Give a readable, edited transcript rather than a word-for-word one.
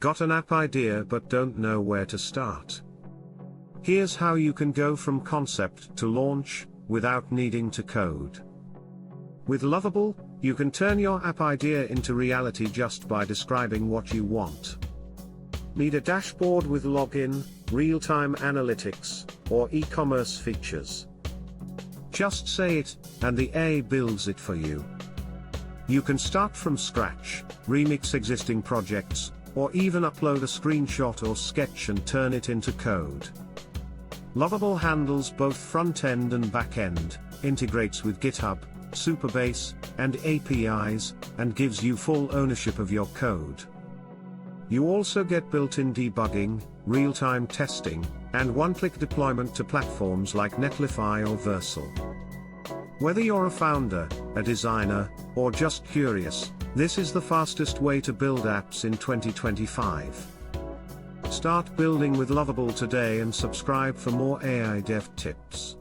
Got an app idea but don't know where to start? Here's how you can go from concept to launch, without needing to code. With Lovable, you can turn your app idea into reality just by describing what you want. Need a dashboard with login, real-time analytics, or e-commerce features? Just say it, and the AI builds it for you. You can start from scratch, remix existing projects, or even upload a screenshot or sketch and turn it into code. Lovable handles both front-end and back-end, integrates with GitHub, Supabase, and APIs, and gives you full ownership of your code. You also get built-in debugging, real-time testing, and one-click deployment to platforms like Netlify or Vercel. Whether you're a founder, a designer, or just curious, this is the fastest way to build apps in 2025. Start building with Lovable today and subscribe for more AI dev tips.